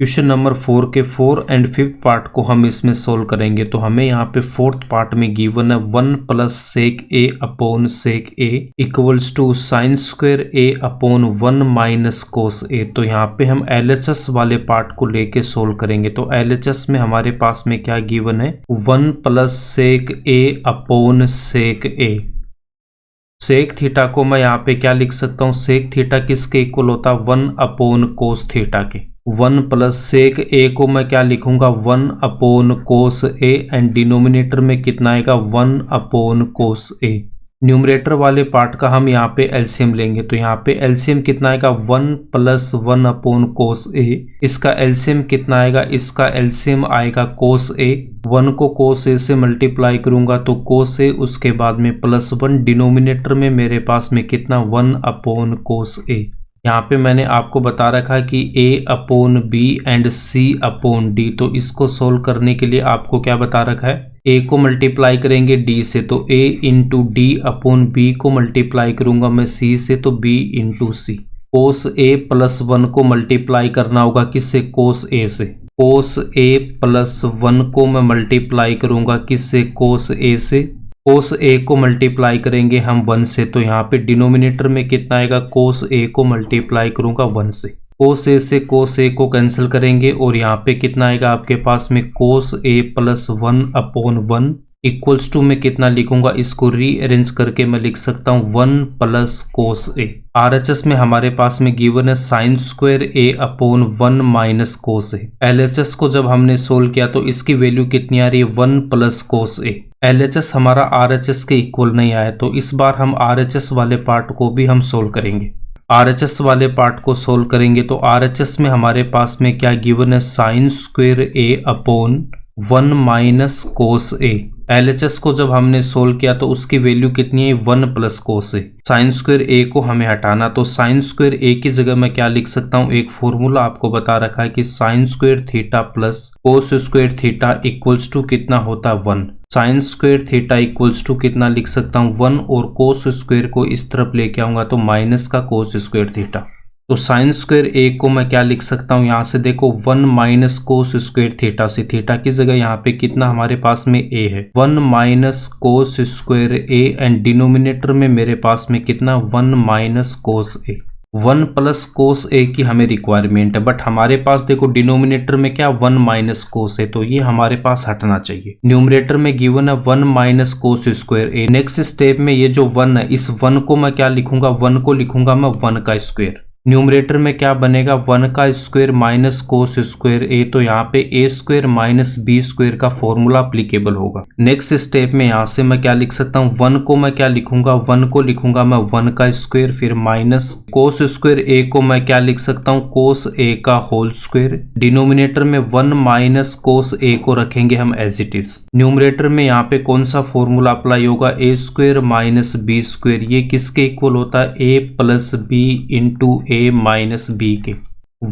Question number 4 के 4 and 5 part को हम इसमें सोल्व करेंगे। तो हमें यहाँ पे 4th पार्ट में गिवन है 1 plus sec A upon sec A equals to sine square A upon 1 minus cos A. तो यहाँ पे हम LHS वाले पार्ट को लेके सोल्व करेंगे। तो LHS में हमारे पास में क्या गिवन है 1 plus sec A upon sec A. Sec theta को मैं यहाँ पे क्या लिख सकता हूँ, सेक थीटा किसके इक्वल होता है 1 अपॉन कोस थीटा के। 1 प्लस सेक ए को मैं क्या लिखूंगा 1 upon cos A and denominator में कितना आएगा 1 अपॉन कोस ए। न्यूमरेटर वाले पार्ट का हम यहाँ पे एलसीएम लेंगे। तो यहाँ पे एलसीएम कितना आएगा 1 प्लस 1 अपॉन कोस ए। इसका एलसीएम कितना आएगा, इसका एलसीएम आएगा कोस ए। 1 को कोस ए से मल्टीप्लाई करूंगा तो कोस ए, उसके बाद में प्लस 1, डिनोमिनेटर में मेरे पास में कितना 1 अपॉन कोस ए। यहाँ पे मैंने आपको बता रखा है कि a upon B and c upon D. तो इसको सोल्व करने के लिए आपको क्या बता रखा है, a को मल्टीप्लाई करेंगे d से तो a into D upon B को मल्टीप्लाई करूंगा मैं c से तो b इंटू सी। कोस a प्लस 1 को मल्टीप्लाई करना होगा किससे, कोस a से। कोस a प्लस 1 को मैं मल्टीप्लाई करूंगा किससे, कोस a से। कोस ए को मल्टीप्लाई करेंगे हम 1 से तो यहाँ पे डिनोमिनेटर में कितना आएगा, कोस ए को मल्टीप्लाई करूंगा 1 से। कोस ए को कैंसिल करेंगे और यहाँ पे कितना आएगा आपके पास में cos A plus 1 upon 1 equals to में कितना लिखूंगा, इसको रीअरेंज करके मैं लिख सकता हूँ 1 प्लस कोस ए। RHS में हमारे पास में गिवन है sign square A upon 1 minus cos A. LHS को जब हमने सोल्व किया तो इसकी वैल्यू कितनी आ रही है 1 प्लस कोस ए। LHS हमारा RHS के इक्वल नहीं आया तो इस बार हम RHS वाले पार्ट को भी हम सोल्व करेंगे। RHS वाले पार्ट को सोल्व करेंगे तो RHS में हमारे पास में क्या गिवन है sign square A upon 1 minus cos A. LHS को जब हमने सोल्व किया तो उसकी वैल्यू कितनी है 1 प्लस कोस ए। साइन स्क्वायर ए को हमें हटाना तो साइन स्क्वायर ए की जगह मैं क्या लिख सकता हूँ, एक फॉर्मूला आपको बता रखा है कि sine square theta plus cos square theta equals to कितना होता है 1। Sine square theta equals to कितना लिख सकता हूँ 1 और कोस स्क्वायर को इस तरफ लेके आऊंगा तो माइनस का कोस स्क्वायर थीटा। तो साइन स्क्वायर ए को मैं क्या लिख सकता हूँ, यहाँ से देखो 1 माइनस कोस स्क्वायर थीटा से, थीटा की जगह यहाँ पे कितना हमारे पास में ए है 1 minus cos square A and denominator में मेरे पास में कितना 1 माइनस कोस ए। 1 प्लस कोस ए की हमें रिक्वायरमेंट है बट हमारे पास देखो डिनोमिनेटर में क्या 1 माइनस कोस है तो ये हमारे पास हटना चाहिए। न्यूमरेटर में गिवन है 1 माइनस कोस स्क्वायर ए। नेक्स्ट स्टेप में ये जो 1 है इस 1 को मैं क्या लिखूंगा, 1 को लिखूंगा मैं 1 का स्क्वायर। न्यूमरेटर में क्या बनेगा 1 का square minus cos square A. तो यहाँ पे ए स्क्वायर माइनस बी स्क्वायर का फॉर्मूला अप्लीकेबल होगा। नेक्स्ट स्टेप में यहाँ से मैं क्या लिख सकता हूँ, 1 को मैं क्या लिखूंगा, 1 को लिखूंगा मैं 1 का स्क्वायर फिर माइनस कोस स्क्वायर ए को मैं क्या लिख सकता हूँ, कोस ए का होल स्क्वायर। डिनोमिनेटर में 1 माइनस कोस ए को रखेंगे हम एज इट इज। न्यूमरेटर में यहाँ पे कौन सा फॉर्मूला अप्लाई होगा, ए स्क्वायर माइनस बी स्क्वायर। ये किसके इक्वल होता है, A plus B into A minus B के।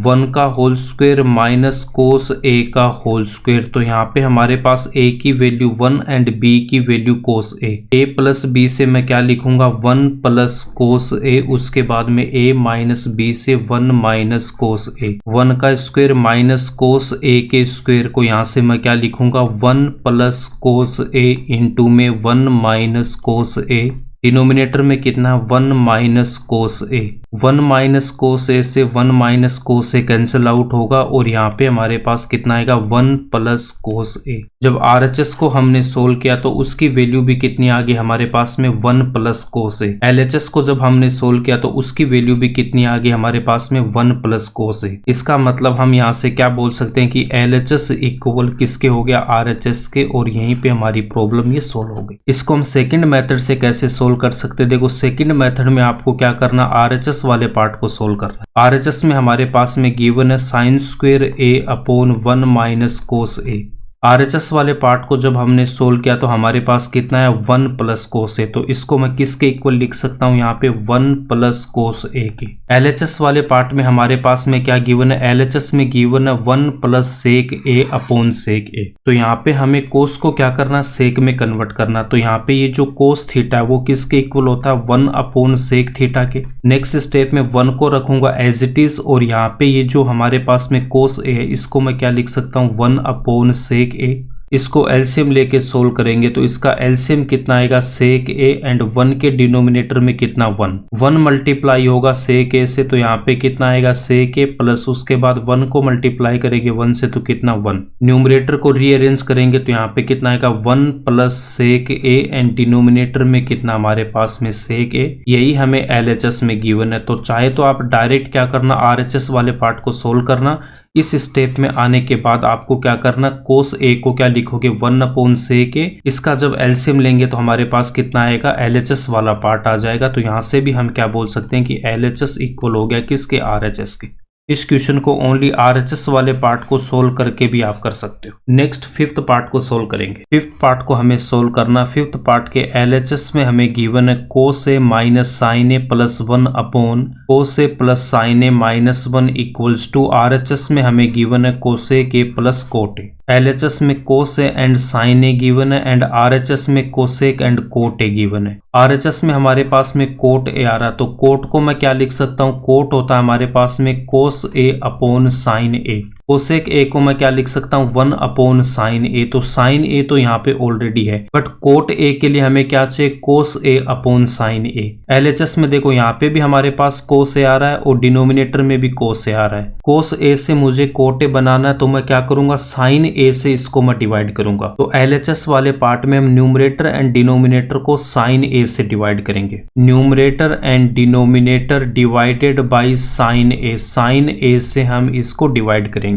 1 का होल स्क्वायर माइनस कोस ए का होल स्क्वायर। तो यहाँ पे हमारे पास a की वैल्यू 1 एंड b की value cos a plus b से मैं क्या लिखूंगा 1 प्लस कोस a, उसके बाद में a माइनस b से 1 माइनस कोस a। 1 का स्क्वायर माइनस कोस a के स्क्वायर को यहाँ से मैं क्या लिखूंगा 1 प्लस कोस a इंटू में 1 माइनस कोस a। डिनोमिनेटर में कितना 1 माइनस कोस ए। 1 माइनस कोस ए से 1 माइनस कोस ए कैंसिल आउट होगा और यहाँ पे हमारे पास कितना आएगा 1 प्लस कोस ए। जब RHS को हमने सोल्व किया तो उसकी वैल्यू भी कितनी आ गई हमारे पास में 1 प्लस कोस ए। LHS को जब हमने सोल्व किया तो उसकी वैल्यू भी कितनी आ गई हमारे पास में 1 प्लस कोस ए। इसका मतलब हम यहाँ से क्या बोल सकते हैं कि LHS इक्वल किसके हो गया, RHS के, और यहीं पे हमारी प्रॉब्लम ये सोल्व हो गई। इसको हम सेकंड मेथड से कैसे सोल्व कर सकते हैं, देखो सेकंड मेथड में आपको क्या करना, RHS वाले पार्ट को सोल्व करना। RHS में हमारे पास में गिवन है sign square A upon 1 minus cos A. RHS वाले पार्ट को जब हमने सोल्व किया तो हमारे पास कितना है 1 प्लस कोस ए, तो इसको मैं किसके इक्वल लिख सकता हूँ यहाँ पे 1 प्लस कोस ए के। LHS वाले पार्ट में हमारे पास में क्या गिवन है, LHS में गिवन है 1 plus sec A upon sec ए। तो यहाँ पे हमें कोस को क्या करना, सेक में कन्वर्ट करना। तो यहाँ पे ये जो कोस थीटा है वो किसके इक्वल होता है 1 अपॉन सेक थीटा के। नेक्स्ट स्टेप में 1 को रखूंगा एज इट इज, और यहाँ पे ये जो हमारे पास में कोस ए है इसको मैं क्या लिख सकता हूँ 1 अपॉन सेक ए। इसको एलसीएम लेके सोल्व करेंगे तो इसका एलसीएम कितना आएगा सेक ए, एंड 1 के डिनोमिनेटर में कितना 1 मल्टीप्लाई होगा सेक ए से, तो यहाँ पे कितना आएगा सेक ए प्लस उसके बाद 1 को मल्टीप्लाई करेंगे 1 से तो कितना 1। न्यूमरेटर को रीअरेंज करेंगे तो यहाँ पे कितना आएगा 1 plus sec A, and denominator में कितना हमारे पास में सेक ए। यही हमें एलएचएस में गिवन है। तो चाहे तो आप डायरेक्ट क्या करना, आरएचएस वाले पार्ट को सोल्व करना। इस स्टेप में आने के बाद आपको क्या करना, कोस ए को क्या लिखोगे 1 अपॉन सेक ए। इसका जब एलसीएम लेंगे तो हमारे पास कितना आएगा, एलएचएस वाला पार्ट आ जाएगा। तो यहाँ से भी हम क्या बोल सकते हैं कि एलएचएस इक्वल हो गया किसके, आरएचएस के। इस क्वेश्चन को ओनली आरएचएस वाले पार्ट को सोल्व करके भी आप कर सकते हो। नेक्स्ट फिफ्थ पार्ट को सोल्व करेंगे। फिफ्थ पार्ट को हमें सोल्व करना। फिफ्थ पार्ट के एलएचएस में हमें गिवन है cos A minus sine A plus 1 upon cos A plus sine A minus 1 equals to RHS में हमें गिवन है cosec A plus cot A. LHS में cos A and sine A given है, and RHS में cosec and cot A given है। RHS में हमारे पास में कोट ए आ रहा, तो कोट को मैं क्या लिख सकता हूँ, कोट होता है हमारे पास में cos A upon sine A. Cosec A को मैं क्या लिख सकता हूँ 1 अपॉन साइन ए। तो साइन ए तो यहाँ पे ऑलरेडी है, बट कोट ए के लिए हमें क्या चाहिए, कोस A upon sine A. LHS में देखो यहाँ पे भी हमारे पास कोस ए आ रहा है और डिनोमिनेटर में भी कोस ए आ रहा है। कोस ए से मुझे कोट ए बनाना है तो मैं क्या करूंगा, साइन ए से इसको मैं डिवाइड करूंगा। तो एलएचएस वाले पार्ट में हम न्यूमरेटर एंड डिनोमिनेटर को साइन ए से डिवाइड करेंगे। Numerator and denominator divided by sine A, sine A से हम इसको डिवाइड करेंगे।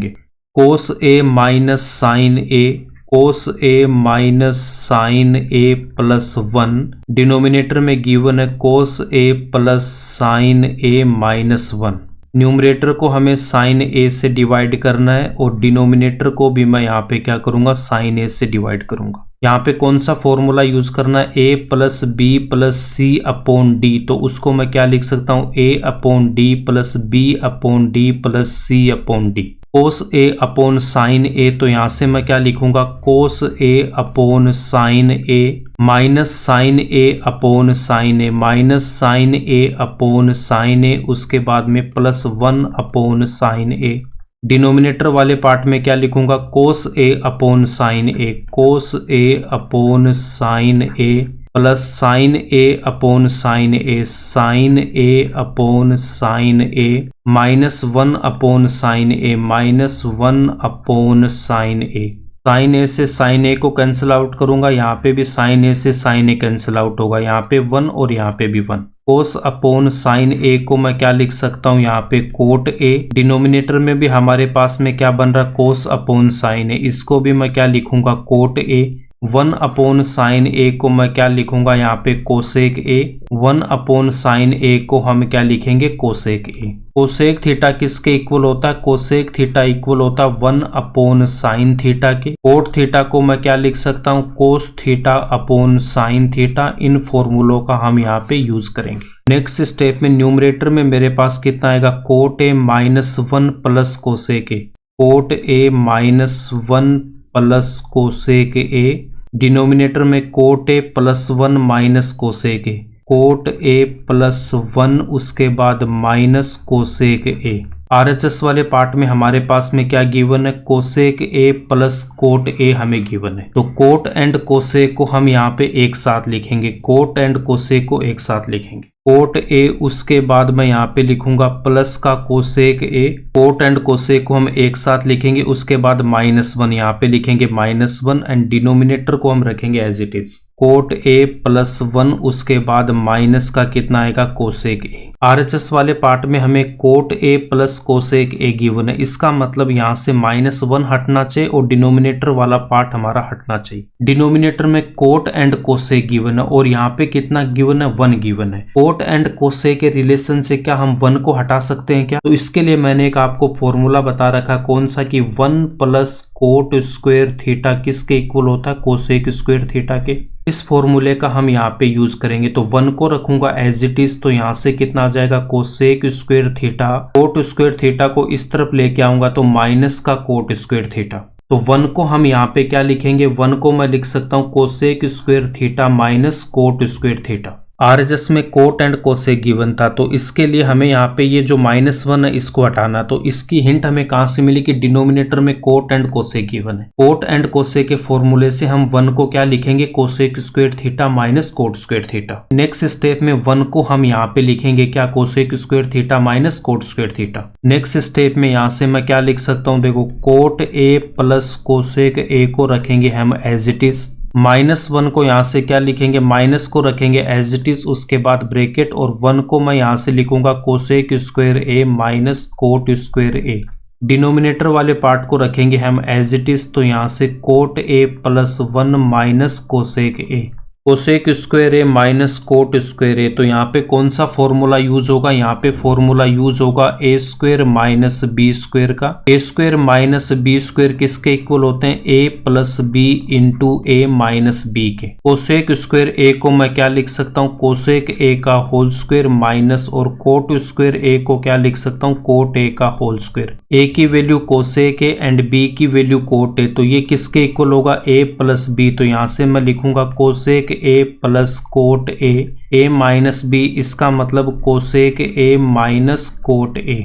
Cos A minus sine A, cos A minus sine A plus 1, denominator में गिवन है cos A plus sine A minus 1। Numerator को हमें sign A से divide करना है और डिनोमिनेटर को भी मैं यहाँ पे क्या करूंगा, साइन ए से डिवाइड करूंगा। यहाँ पे कौन सा फॉर्मूला यूज करना है, A plus B plus C upon D. तो उसको मैं क्या लिख सकता हूँ, A upon D plus B upon D plus C upon D. Cos A upon sine A, तो यहाँ से मैं क्या लिखूंगा, cos A upon sine A minus sine A upon sine A minus sine A upon sine A, उसके बाद में plus 1 upon sine A. Denominator वाले पार्ट में क्या लिखूंगा, cos A upon sine A, cos A upon sine A plus sine A upon sine A, sine A upon sine A minus 1 upon sine A minus 1 upon sine A. Sine A से sign A को cancel out करूंगा, यहाँ पे भी sign A से sign ए cancel out होगा, यहाँ पे 1 और यहाँ पे भी 1। कोस अपॉन साइन ए को मैं क्या लिख सकता हूँ, यहाँ पे कोट ए। डिनोमिनेटर में भी हमारे पास में क्या बन रहा, कोस अपॉन साइन ए, इसको भी मैं क्या लिखूंगा, cot A. 1 upon sine A को मैं क्या लिखूंगा, यहाँ पे cosec A. 1 upon sine A को हम क्या लिखेंगे, कोसेक ए। कोसेक थीटा किसके इक्वल होता है, कोसेक थीटा इक्वल होता है 1 अपॉन साइन थीटा के। कोट थीटा को मैं क्या लिख सकता हूँ, cos theta upon sine theta. इन फॉर्मूलों का हम यहाँ पे यूज करेंगे। नेक्स्ट स्टेप में न्यूमरेटर में मेरे पास कितना आएगा, cot A minus 1 plus cosec A, cot A minus 1 plus cosec A. Denominator में cot A plus 1 minus cosec A, cot A plus 1 उसके बाद माइनस कोसेक ए। आरएचएस वाले पार्ट में हमारे पास में क्या गिवन है, cosec A plus cot A हमें गिवन है। तो कोट एंड कोसेक को हम यहाँ पे एक साथ लिखेंगे, कोट एंड कोसेक को एक साथ लिखेंगे। कोट ए उसके बाद मैं यहाँ पे लिखूंगा प्लस का cosec A. Cot and cosec को हम एक साथ लिखेंगे, उसके बाद -1 यहाँ पे लिखेंगे -1 एंड डिनोमिनेटर को हम रखेंगे as it is. Cot A plus 1 उसके बाद माइनस का कितना आएगा कोसेक ए। RHS वाले पार्ट में हमें cot A plus cosec A given है, इसका मतलब यहाँ से -1 हटना चाहिए और डिनोमिनेटर वाला पार्ट हमारा हटना चाहिए। डिनोमिनेटर में कोट एंड कोसेक गिवन है और यहाँ पे कितना गिवन है 1 गिवन है। कोट एंड कोसेक के रिलेशन से क्या हम 1 को हटा सकते हैं क्या? तो इसके लिए मैंने एक आपको फॉर्मूला बता रखा, कौन सा कि 1 प्लस कोट स्क्वायर थीटा किसके इक्वल होता है कोसेक स्क्वायर थीटा के। इस फॉर्मूले का हम यहाँ पे यूज करेंगे। तो 1 को रखूंगा एज इट इज, तो यहाँ से कितना आ जाएगा cosec square theta. Coat square theta को इस तरफ लेके आऊंगा तो माइनस का कोट स्क्वायर थीटा। तो 1 को हम यहाँ पे क्या लिखेंगे, 1 को मैं लिख सकता हूँ cosec square theta minus cot square theta. RHS में कोट एंड कोसेक गिवन था, तो इसके लिए हमें यहाँ पे ये जो -1 है इसको हटाना। तो इसकी हिंट हमें कहाँ से मिली कि डिनोमिनेटर में कोट एंड कोसेक गिवन है। कोट एंड कोसेक के फॉर्मूले से हम 1 को क्या लिखेंगे cosec square theta minus cot square theta. Next step में 1 को हम यहाँ पे लिखेंगे क्या cosec square theta minus cot square theta. Next step में यहाँ से मैं क्या लिख सकता हूँ, देखो coat A plus cosec A को रखेंगे हम एज इट इज। -1 को यहाँ से क्या लिखेंगे, माइनस को रखेंगे एज इट इज, उसके बाद ब्रैकेट और 1 को मैं यहाँ से लिखूंगा cosec square A minus cot square A. Denominator वाले पार्ट को रखेंगे हम एज इट इज, तो यहाँ से cot A plus 1 minus cosec A. Cosec square A minus cot square A, तो यहाँ पे कौन सा फॉर्मूला यूज होगा, यहाँ पे फॉर्मूला यूज होगा ए स्क्वायर माइनस बी स्क्वायर का। ए स्क्वायर माइनस बी स्क्वायर किसके इक्वल होते हैं, ए प्लस बी इंटू ए माइनस बी के। कोसेक स्क्वायर ए को मैं क्या लिख सकता हूँ कोसेक ए का होल स्क्वायर माइनस और कोट स्क्वायर ए को क्या लिख सकता हूँ कोट ए का होल स्क्वायर। ए की value cosec A and B की वैल्यू कोट ए, तो ये किसके इक्वल होगा ए प्लस बी। तो यहाँ से मैं लिखूंगा cosec A plus cot A minus B, इसका मतलब cosec A minus cot A.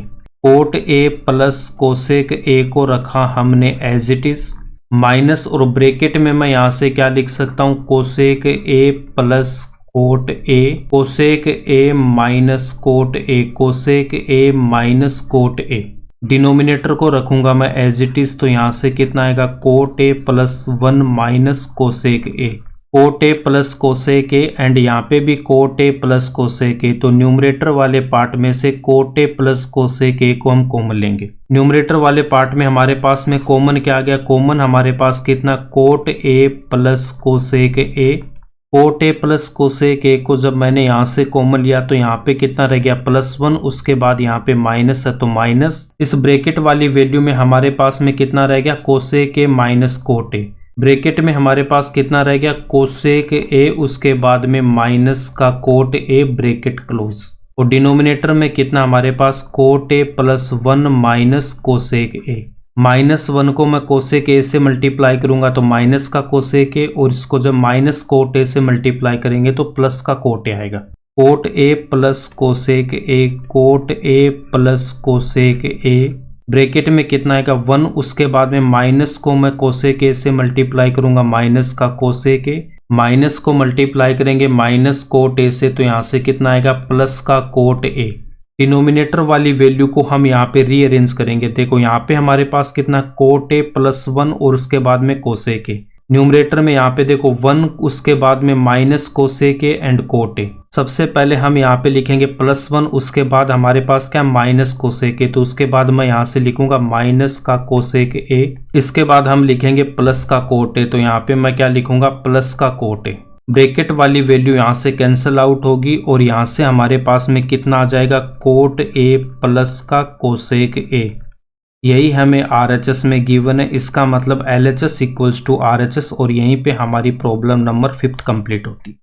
Cot A plus cosec A को रखा हमने एज इट इज, माइनस और ब्रैकेट में मैं यहां से क्या लिख सकता हूं cosec A plus cot A, cosec A minus cot A, cosec A minus cot A. Denominator को रखूंगा मैं एज इट इज, तो यहां से कितना आएगा cot A plus 1 minus cosec A. Cot A plus cosec A and यहाँ पे भी कोट ए प्लस कोसेक ए, तो न्यूमरेटर वाले पार्ट में से cot A plus cosec A को हम कॉमन लेंगे। न्यूमरेटर वाले पार्ट में हमारे पास में कॉमन क्या आ गया, कॉमन हमारे पास कितना coat A plus cosec A. Cot A plus cosec A को जब मैंने यहाँ से कॉमन लिया तो यहाँ पे कितना रह गया +1, उसके बाद यहाँ पे माइनस है तो माइनस। इस ब्रैकेट वाली वैल्यू में हमारे पास में कितना रह गया cosec A minus cot A. Bracket में हमारे पास कितना रह गया कोसेक ए, उसके बाद में माइनस का कोट ए, ब्रैकेट क्लोज। और डिनोमिनेटर में कितना हमारे पास cot A plus 1 minus cosec A. -1 को मैं कोसेक ए से मल्टीप्लाई करूंगा तो माइनस का कोसेक ए, और इसको जब माइनस कोट ए से मल्टीप्लाई करेंगे तो प्लस का कोट ए आएगा। Cot A plus cosec A, cot A plus cosec A, bracket में कितना आएगा 1, उसके बाद में माइनस को मैं कोसेक ए से मल्टीप्लाई करूंगा माइनस का कोसेक ए, माइनस को मल्टीप्लाई करेंगे माइनस कोट ए से, तो यहाँ से कितना आएगा प्लस का कोट ए। डिनोमिनेटर वाली वैल्यू को हम यहाँ पे रीअरेंज करेंगे। देखो यहाँ पे हमारे पास कितना कोट ए प्लस 1 और उसके बाद में कोसेक ए। न्यूमरेटर में यहाँ पे देखो 1, उसके बाद में minus cosec A and cot ए। सबसे पहले हम यहाँ पे लिखेंगे +1, उसके बाद हमारे पास क्या माइनस कोसेक ए, तो उसके बाद मैं यहाँ से लिखूंगा माइनस का कोसेक ए। इसके बाद हम लिखेंगे प्लस का कोट ए, तो यहाँ पे मैं क्या लिखूंगा प्लस का कोट ए। ब्रैकेट वाली वैल्यू यहाँ से कैंसिल आउट होगी और यहाँ से हमारे पास में कितना आ जाएगा कोट ए प्लस का कोसेक ए। यही हमें RHS में गिवन है, इसका मतलब LHS इक्वल्स टू RHS, और यहीं पे हमारी प्रॉब्लम नंबर 5 कंप्लीट होती है।